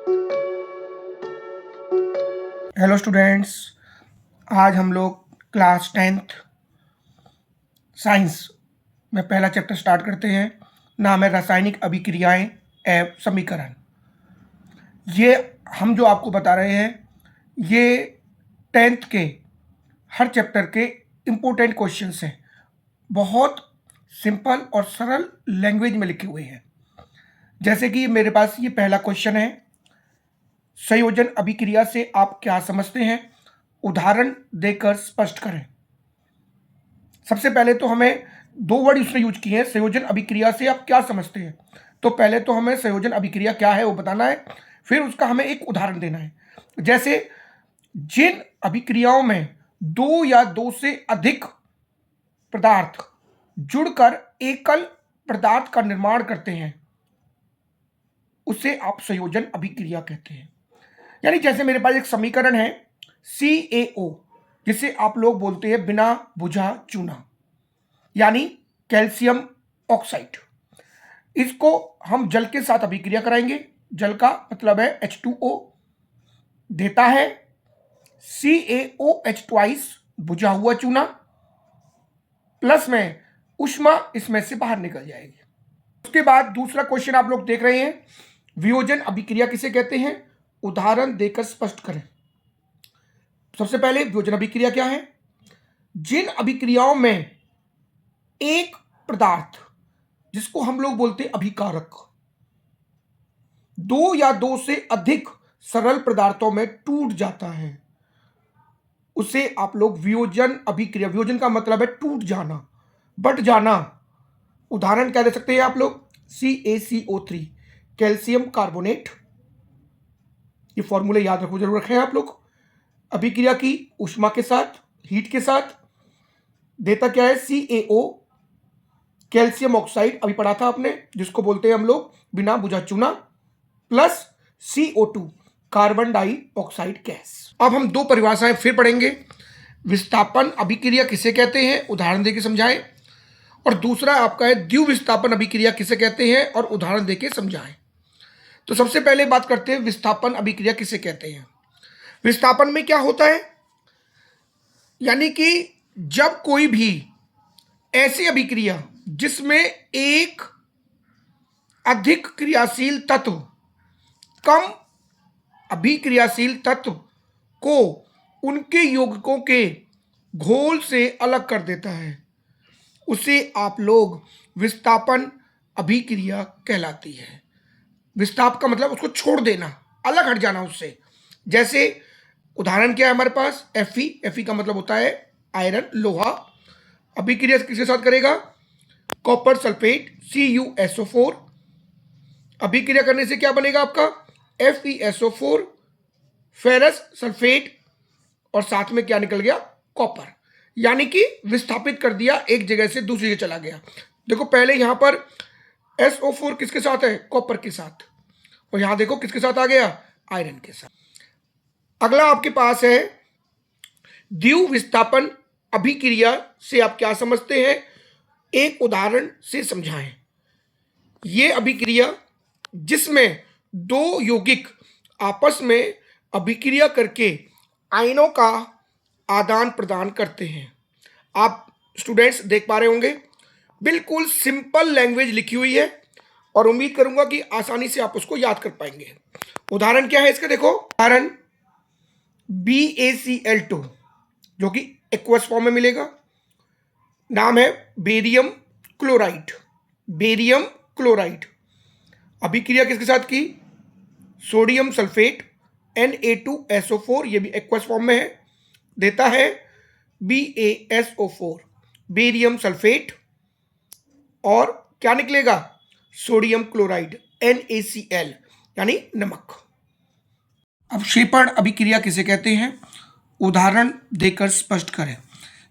Hello students, आज हम लोग क्लास 10th साइंस में पहला चैप्टर स्टार्ट करते हैं। नाम है रासायनिक अभिक्रियाएं एवं समीकरण। ये हम जो आपको बता रहे हैं ये 10th के हर चैप्टर के इम्पोर्टेंट क्वेश्चंस हैं। बहुत सिंपल और सरल लैंग्वेज में लिखे हुए हैं। जैसे कि मेरे पास ये पहला क्वेश्चन है, संयोजन अभिक्रिया से आप क्या समझते हैं, उदाहरण देकर स्पष्ट करें। सबसे पहले तो हमें दो वर्ड उसने यूज किए हैं, संयोजन अभिक्रिया से आप क्या समझते हैं। तो पहले तो हमें संयोजन अभिक्रिया क्या है वो बताना है, फिर उसका हमें एक उदाहरण देना है। जैसे जिन अभिक्रियाओं में दो या दो से अधिक पदार्थ जुड़कर एकल पदार्थ का निर्माण करते हैं उसे आप संयोजन अभिक्रिया कहते हैं। यानी जैसे मेरे पास एक समीकरण है CaO, जिसे आप लोग बोलते हैं बिना बुझा चूना, यानी कैल्शियम ऑक्साइड। इसको हम जल के साथ अभिक्रिया कराएंगे। जल का मतलब है H2O, देता है CaOH ट्वाइस बुझा हुआ चूना, प्लस में ऊष्मा इसमें से बाहर निकल जाएगी। उसके बाद दूसरा क्वेश्चन आप लोग देख रहे हैं, वियोजन अभिक्रिया किसे कहते हैं, उदाहरण देकर स्पष्ट करें। सबसे पहले वियोजन अभिक्रिया क्या है, जिन अभिक्रियाओं में एक पदार्थ जिसको हम लोग बोलते हैं अभिकारक, दो या दो से अधिक सरल पदार्थों में टूट जाता है उसे आप लोग वियोजन अभिक्रिया, वियोजन का मतलब है टूट जाना, बट जाना। उदाहरण क्या दे सकते हैं आप लोग, CaCO3 कैल्शियम कार्बोनेट। ये फॉर्मूले याद रखो, जरूर रखें आप लोग। अभिक्रिया की ऊष्मा के साथ, हीट के साथ, देता क्या है CaO कैल्शियम ऑक्साइड, अभी पढ़ा था आपने, जिसको बोलते हैं हम लोग बिना बुझा चूना, plus CO2 carbon dioxide gas. अब हम दो परिभाषाएं फिर पढ़ेंगे। विस्थापन अभिक्रिया किसे कहते हैं, उदाहरण देके समझाएं। और दूसरा आपका है द्विविस्थापन अभिक्रिया किसे कहते हैं और उदाहरण देके समझाएं। तो सबसे पहले बात करते हैं विस्थापन अभिक्रिया किसे कहते हैं। विस्थापन में क्या होता है, यानी कि जब कोई भी ऐसी अभिक्रिया जिसमें एक अधिक क्रियाशील तत्व कम अभिक्रियाशील तत्व को उनके यौगिकों के घोल से अलग कर देता है, उसे आप लोग विस्थापन अभिक्रिया कहलाती है। विस्थाप का मतलब उसको छोड़ देना, अलग हट जाना उससे। जैसे उदाहरण क्या है हमारे पास, Fe का मतलब होता है आयरन, लोहा। अभिक्रिया किसके साथ करेगा, कॉपर सल्फेट CuSO4। अभिक्रिया करने से क्या बनेगा आपका FeSO4, फेरस सल्फेट, और साथ में क्या निकल गया, कॉपर। यानी कि विस्थापित कर दिया, एक जगह से दूसरी जगह चला गया। देखो पहले यहां पर SO4 किसके साथ है, कॉपर के साथ, और यहां देखो किसके साथ आ गया, आयरन के साथ। अगला आपके पास है द्विविस्थापन अभिक्रिया से आप क्या समझते हैं, एक उदाहरण से समझाएं। यह अभिक्रिया जिसमें दो यौगिक आपस में अभिक्रिया करके आयनों का आदान प्रदान करते हैं। आप स्टूडेंट्स देख पा रहे होंगे, बिल्कुल सिंपल लैंग्वेज लिखी हुई है, और उम्मीद करूंगा कि आसानी से आप उसको याद कर पाएंगे। उदाहरण क्या है इसका, देखो उदाहरण BaCl2 जो कि एक्वस फॉर्म में मिलेगा, नाम है बेरियम क्लोराइड। बेरियम क्लोराइड अभिक्रिया किसके साथ की, सोडियम सल्फेट Na2SO4, ये भी एक्वस फॉर्म में है, देता है BaSO4 बेरियम सल्फेट, और क्या निकलेगा, सोडियम क्लोराइड NaCl यानी नमक। अवक्षेपण अभिक्रिया किसे कहते हैं, उदाहरण देकर स्पष्ट करें।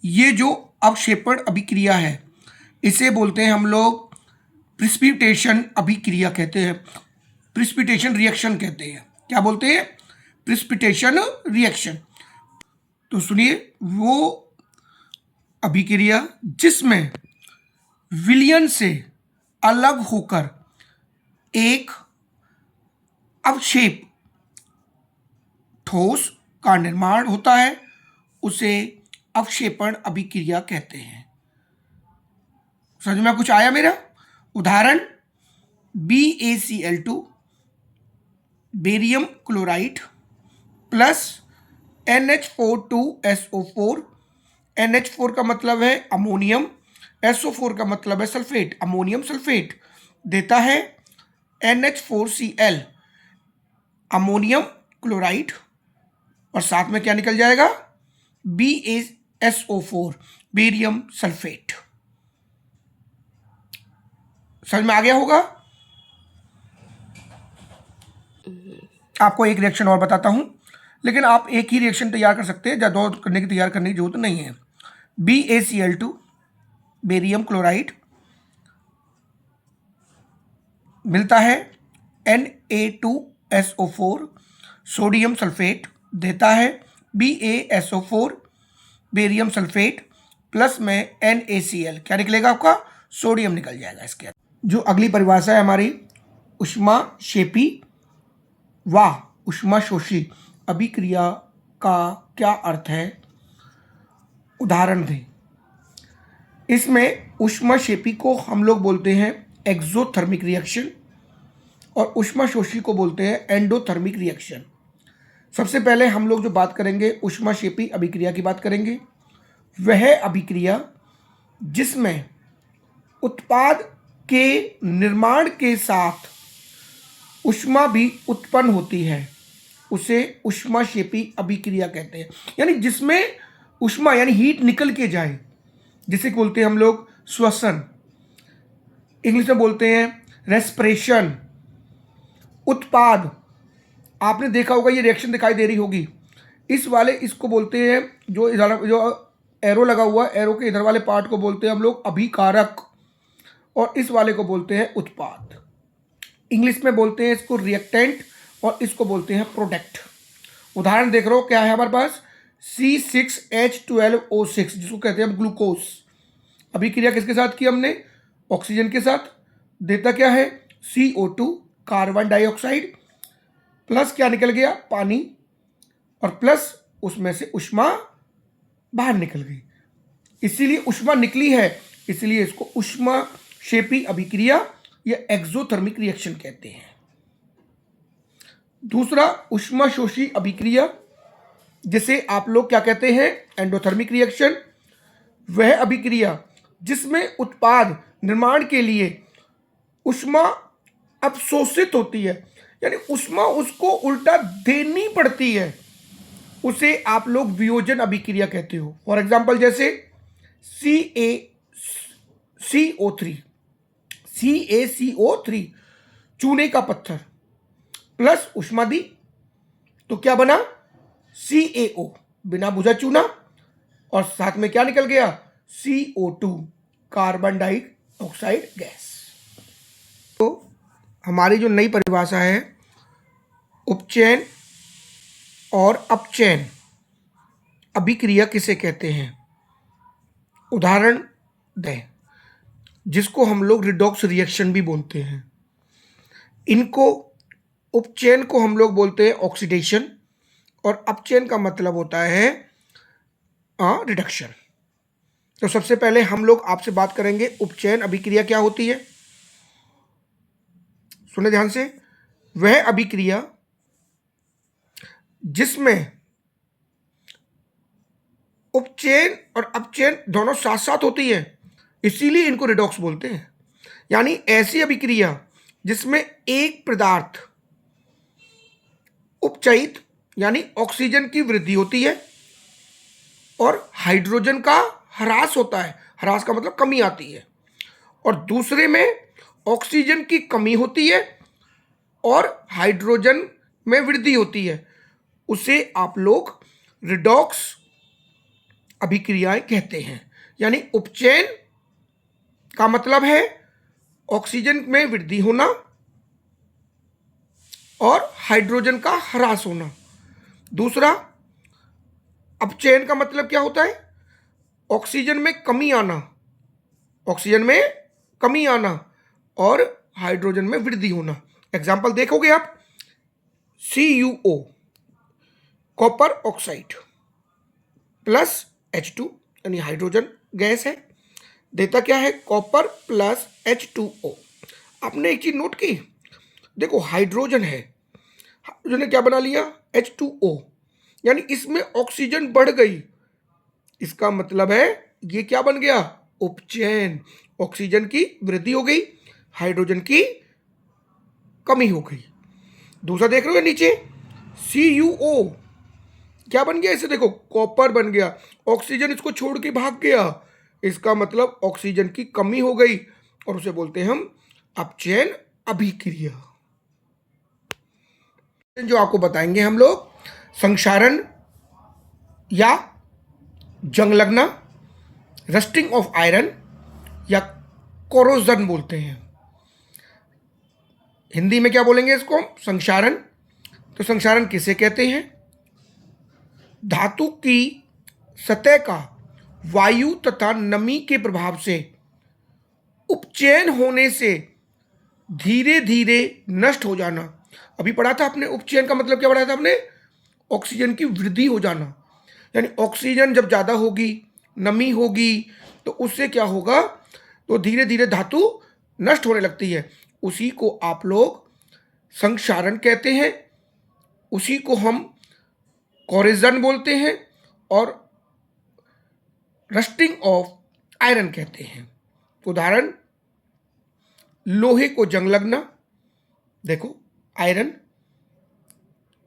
ये जो अवक्षेपण अभिक्रिया है इसे बोलते हैं हम लोग प्रिसिपिटेशन अभिक्रिया कहते हैं, प्रिसिपिटेशन रिएक्शन कहते हैं। क्या बोलते हैं, प्रिसिपिटेशन रिएक्शन। तो सुनिए, वो अभिक्रिया जिसमें विलयन से अलग होकर एक अवक्षेप ठोस का निर्माण होता है उसे अवक्षेपण अभिक्रिया कहते हैं। समझ में कुछ आया मेरा? उदाहरण BaCl2 barium chloride plus NH42SO4। NH4 का मतलब है अमोनियम, SO4 का मतलब है सल्फेट, अमोनियम सल्फेट देता है NH4Cl अमोनियम क्लोराइड, और साथ में क्या निकल जाएगा? BaSO4 barium sulphate. समझ में आ गया होगा? आपको एक रिएक्शन और बताता हूं, लेकिन आप एक ही रिएक्शन तैयार कर सकते हैं, ज़्यादा करने की तैयार करने की जरूरत नहीं है। BaCl2 बेरियम क्लोराइड मिलता है Na2SO4 सोडियम सल्फेट देता है BaSO4 बेरियम सल्फेट प्लस में NaCl, क्या निकलेगा आपका? सोडियम निकल जाएगा इसके अंदर। जो अगली परिभाषा है हमारी ऊष्माक्षेपी व ऊष्माशोषी अभिक्रिया का क्या अर्थ है? उदाहरण दें। इसमें ऊष्माक्षेपी को हम लोग बोलते हैं एक्सोथर्मिक रिएक्शन और ऊष्माशोषी को बोलते हैं एंडोथर्मिक रिएक्शन। सबसे पहले हम लोग जो बात करेंगे ऊष्माक्षेपी अभिक्रिया की बात करेंगे। वह अभिक्रिया जिसमें उत्पाद के निर्माण के साथ ऊष्मा भी उत्पन्न होती है उसे ऊष्माक्षेपी अभिक्रिया कहते हैं। यानी जिसमें ऊष्मा यानी हीट निकल के जाए, जिसे बोलते हैं हम लोग श्वसन, इंग्लिश में बोलते हैं रेस्पिरेशन। उत्पाद, आपने देखा होगा ये रिएक्शन दिखाई दे रही होगी, इस वाले इसको बोलते हैं, जो एरो लगा हुआ है, एरो के इधर वाले पार्ट को बोलते हैं हम लोग अभिकारक, और इस वाले को बोलते हैं उत्पाद। इंग्लिश में बोलते हैं इसको रिएक्टेंट और इसको बोलते हैं प्रोडक्ट। उदाहरण देख रहे हो क्या है हमारे पास? C6H12O6 जिसको कहते हैं ग्लूकोज। अभिक्रिया किसके साथ की हमने? ऑक्सीजन के साथ। देता क्या है? CO2 कार्बन डाइऑक्साइड प्लस क्या निकल गया? पानी, और प्लस उसमें से ऊष्मा बाहर निकल गई, इसीलिए ऊष्मा निकली है, इसलिए इसको ऊष्माक्षेपी अभिक्रिया या एक्सोथर्मिक रिएक्शन कहते हैं। दूसरा ऊष्माशोषी अभिक्रिया, जिसे आप लोग क्या कहते हैं? Endothermic reaction. वह अभिक्रिया जिसमें उत्पाद निर्माण के लिए ऊष्मा अवशोषित होती है, यानी ऊष्मा उसको उल्टा देनी पड़ती है, उसे आप लोग वियोजन अभिक्रिया कहते हो। फॉर एग्जाम्पल जैसे CaCO3 चूने का पत्थर प्लस ऊष्मा दी तो क्या बना? CaO बिना बुझा चूना, और साथ में क्या निकल गया? CO2 carbon dioxide gas. तो हमारी जो नई परिभाषा है उपचयन और अपचयन अभिक्रिया किसे कहते हैं? उदाहरण दें, जिसको हम लोग रिडॉक्स रिएक्शन भी बोलते हैं। इनको उपचयन को हम लोग बोलते हैं ऑक्सीडेशन, और अपचयन का मतलब होता है रिडक्शन। तो सबसे पहले हम लोग आपसे बात करेंगे उपचयन अभिक्रिया क्या होती है। सुने ध्यान से। वह अभिक्रिया जिसमें उपचयन और अपचयन दोनों साथ साथ होती है, इसीलिए इनको रिडॉक्स बोलते हैं। यानी ऐसी अभिक्रिया जिसमें एक पदार्थ उपचयित यानी ऑक्सीजन की वृद्धि होती है और हाइड्रोजन का ह्रास होता है, ह्रास का मतलब कमी आती है, और दूसरे में ऑक्सीजन की कमी होती है और हाइड्रोजन में वृद्धि होती है, उसे आप लोग रिडॉक्स अभिक्रियाएं कहते हैं। यानी उपचयन का मतलब है ऑक्सीजन में वृद्धि होना और हाइड्रोजन का ह्रास होना। दूसरा अपचयन का मतलब क्या होता है? ऑक्सीजन में कमी आना, ऑक्सीजन में कमी आना और हाइड्रोजन में वृद्धि होना। एग्जाम्पल देखोगे आप, CuO copper oxide plus H2 यानी हाइड्रोजन गैस है, देता क्या है कॉपर प्लस H2O। आपने एक चीज नोट की, देखो हाइड्रोजन है, हाइड्रोजन ने क्या बना लिया H2O, यानी इसमें ऑक्सीजन बढ़ गई, इसका मतलब है ये क्या बन गया उपचयन, ऑक्सीजन की वृद्धि हो गई, हाइड्रोजन की कमी हो गई। दूसरा देख रहे हो नीचे CuO क्या बन गया, इसे देखो कॉपर बन गया, ऑक्सीजन इसको छोड़ के भाग गया, इसका मतलब ऑक्सीजन की कमी हो गई और उसे बोलते हैं हम अपचयन अभिक्रिया। जो आपको बताएंगे हम लोग संक्षारण या जंग लगना, रस्टिंग ऑफ आयरन या कोरोजन बोलते हैं। हिंदी में क्या बोलेंगे इसको संक्षारण। तो संक्षारण किसे कहते हैं, धातु की सतह का वायु तथा नमी के प्रभाव से उपचयन होने से धीरे धीरे नष्ट हो जाना। अभी पढ़ा था आपने उपचयन का मतलब क्या पढ़ा था आपने, ऑक्सीजन की वृद्धि हो जाना, यानी ऑक्सीजन जब ज़्यादा होगी नमी होगी तो उससे क्या होगा, तो धीरे धीरे धातु नष्ट होने लगती है, उसी को आप लोग संक्षारण कहते हैं, उसी को हम कोरेजन बोलते हैं और रस्टिंग ऑफ आयरन कहते हैं। उदाहरण लोहे को जंग लगना, देखो आयरन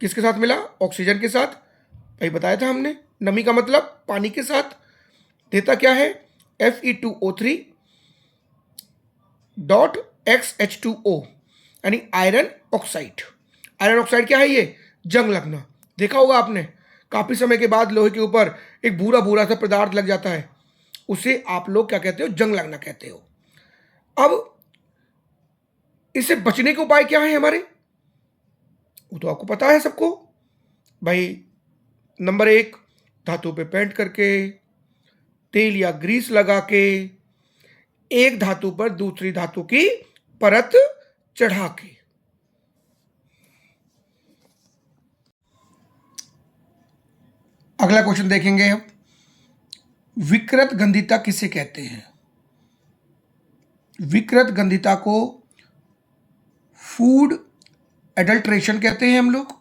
किसके साथ मिला ऑक्सीजन के साथ, भाई बताया था हमने, नमी का मतलब पानी के साथ, देता क्या है Fe2O3 डॉट XH2O यानी आयरन ऑक्साइड। आयरन ऑक्साइड क्या है ये जंग लगना, देखा होगा आपने काफी समय के बाद लोहे के ऊपर एक भूरा भूरा सा पदार्थ लग जाता है, उसे आप लोग क्या कहते हो जंग लगना कहते हो। अब इससे बचने के उपाय क्या है हमारे, वो तो आपको पता है सबको भाई। नंबर 1 धातु पे पेंट करके, तेल या ग्रीस लगा के, एक धातु पर दूसरी धातु की परत चढ़ा के। अगला क्वेश्चन देखेंगे हम, विकृत गंधिता किसे कहते हैं। विकृत गंधिता को फूड एडल्ट्रेशन कहते हैं हम लोग।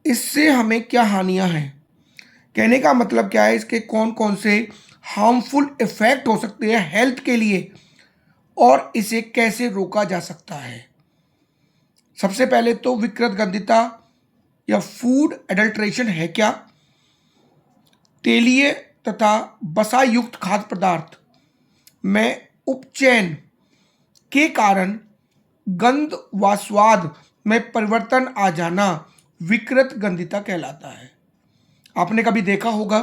इससे हमें क्या हानियां हैं, कहने का मतलब क्या है, इसके कौन कौन से हार्मफुल इफेक्ट हो सकते हैं हेल्थ के लिए और इसे कैसे रोका जा सकता है। सबसे पहले तो विकृत गंधिता या फूड एडल्ट्रेशन है क्या, तेलीय तथा बसा युक्त खाद्य पदार्थ में उपचयन के कारण गंध व स्वाद में परिवर्तन आ जाना विकृत गंधिता कहलाता है। आपने कभी देखा होगा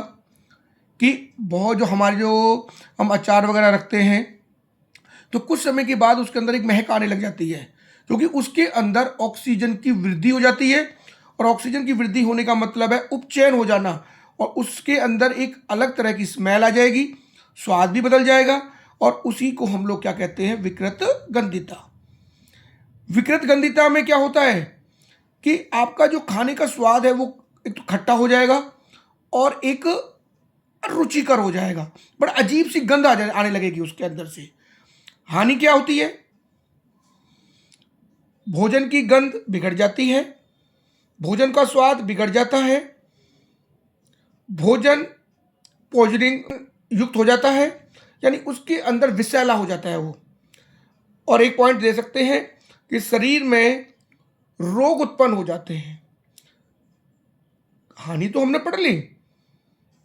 कि बहुत जो हमारे जो हम अचार वगैरह रखते हैं तो कुछ समय के बाद उसके अंदर एक महक आने लग जाती है, क्योंकि उसके अंदर ऑक्सीजन की वृद्धि हो जाती है और ऑक्सीजन की वृद्धि होने का मतलब है उपचयन हो जाना, और उसके अंदर एक अलग तरह की स्मेल आ जाएगी, स्वाद भी बदल जाएगा, और उसी को हम लोग क्या कहते हैं विकृत गंधिता। विकृत गंधिता में क्या होता है कि आपका जो खाने का स्वाद है वो एक तो खट्टा हो जाएगा और एक रुचिकर हो जाएगा, बड़ा अजीब सी गंध आने लगेगी उसके अंदर से। हानि क्या होती है, भोजन की गंध बिगड़ जाती है, भोजन का स्वाद बिगड़ जाता है, भोजन पॉइजनिंग युक्त हो जाता है, यानी उसके अंदर विषैला हो जाता है वो। और एक पॉइंट दे सकते हैं कि शरीर में रोग उत्पन्न हो जाते हैं। हानि तो हमने पढ़ ली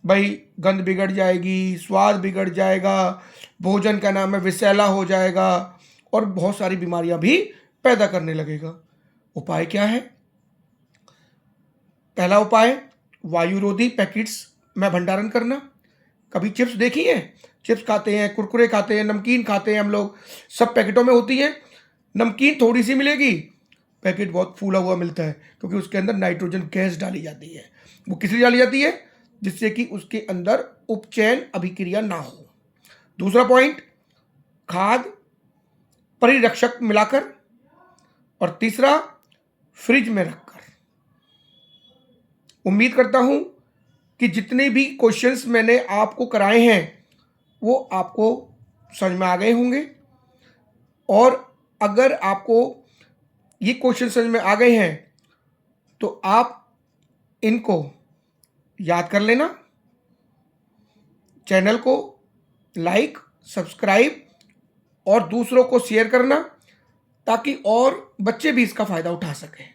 भाई, गंध बिगड़ जाएगी, स्वाद बिगड़ जाएगा, भोजन का नाम है विषैला हो जाएगा और बहुत सारी बीमारियां भी पैदा करने लगेगा। उपाय क्या है, पहला उपाय वायुरोधी पैकेट्स में भंडारण करना। कभी चिप्स देखी है, चिप्स खाते हैं, कुरकुरे खाते हैं, नमकीन खाते हैं हम लोग, सब पैकेटों में होती है, नमकीन थोड़ी सी मिलेगी, पैकेट बहुत फूला हुआ मिलता है, क्योंकि उसके अंदर नाइट्रोजन गैस डाली जाती है। वो किस लिए डाली जाती है, जिससे कि उसके अंदर उपचयन अभिक्रिया ना हो। दूसरा पॉइंट खाद्य परिरक्षक मिलाकर, और तीसरा फ्रिज में रखकर। उम्मीद करता हूं कि जितने भी क्वेश्चंस मैंने आपको कराए हैं वो आपको समझ में आ गए होंगे। और अगर आपको ये क्वेश्चन समझ में आ गए हैं तो आप इनको याद कर लेना, चैनल को लाइक, सब्सक्राइब और दूसरों को शेयर करना ताकि और बच्चे भी इसका फ़ायदा उठा सकें।